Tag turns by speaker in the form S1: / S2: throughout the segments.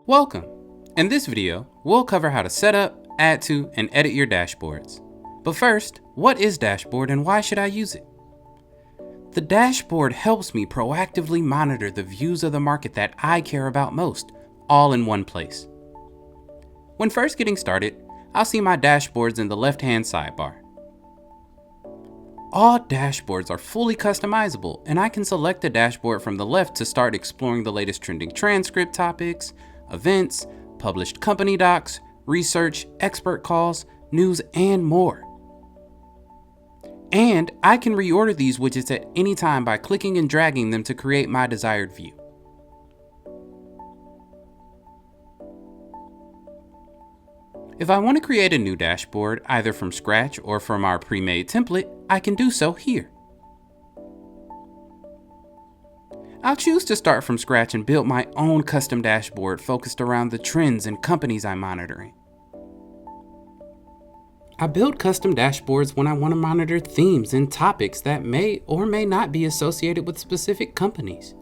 S1: Welcome! In this video, we'll cover how to set up, add to, and edit your dashboards. But first, what is Dashboard and why should I use it? The dashboard helps me proactively monitor the views of the market that I care about most, all in one place. When first getting started, I'll see my dashboards in the left-hand sidebar. All dashboards are fully customizable, and I can select a dashboard from the left to start exploring the latest trending transcript topics, events, published company docs, research, expert calls, news, and more. And I can reorder these widgets at any time by clicking and dragging them to create my desired view. If I want to create a new dashboard, either from scratch or from our pre-made template, I can do so here. I'll choose to start from scratch and build my own custom dashboard focused around the trends and companies I'm monitoring. I build custom dashboards when I want to monitor themes and topics that may or may not be associated with specific companies.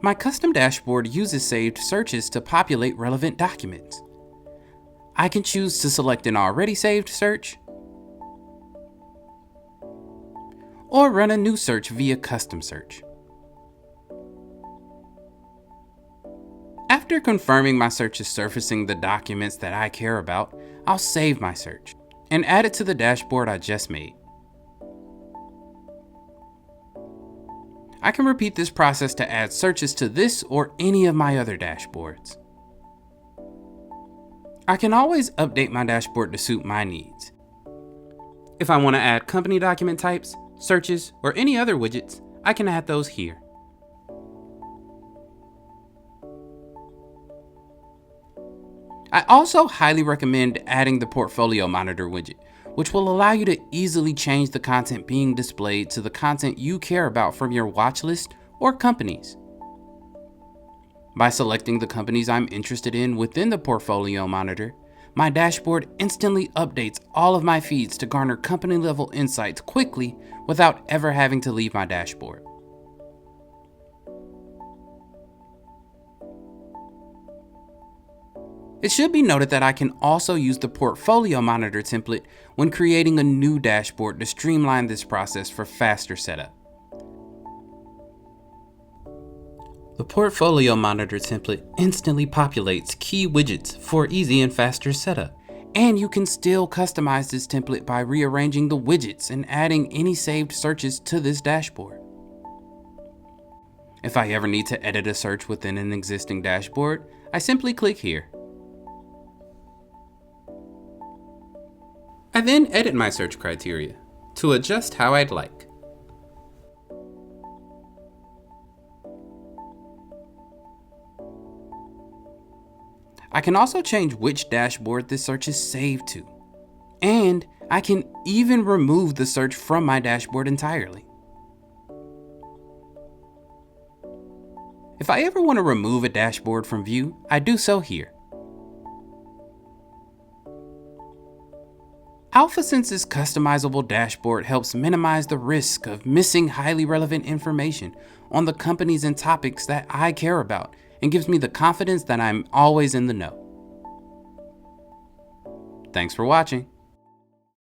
S1: My custom dashboard uses saved searches to populate relevant documents. I can choose to select an already saved search or run a new search via custom search. After confirming my search is surfacing the documents that I care about, I'll save my search and add it to the dashboard I just made. I can repeat this process to add searches to this or any of my other dashboards. I can always update my dashboard to suit my needs. If I want to add company document types, searches, or any other widgets, I can add those here. I also highly recommend adding the Portfolio Monitor widget, which will allow you to easily change the content being displayed to the content you care about from your watch list or companies. By selecting the companies I'm interested in within the Portfolio Monitor, my dashboard instantly updates all of my feeds to garner company-level insights quickly without ever having to leave my dashboard. It should be noted that I can also use the Portfolio Monitor template when creating a new dashboard to streamline this process for faster setup. The Portfolio Monitor template instantly populates key widgets for easy and faster setup. And you can still customize this template by rearranging the widgets and adding any saved searches to this dashboard. If I ever need to edit a search within an existing dashboard, I simply click here. I then edit my search criteria to adjust how I'd like. I can also change which dashboard this search is saved to, and I can even remove the search from my dashboard entirely. If I ever want to remove a dashboard from view, I do so here. AlphaSense's customizable dashboard helps minimize the risk of missing highly relevant information on the companies and topics that I care about and gives me the confidence that I'm always in the know. Thanks for watching.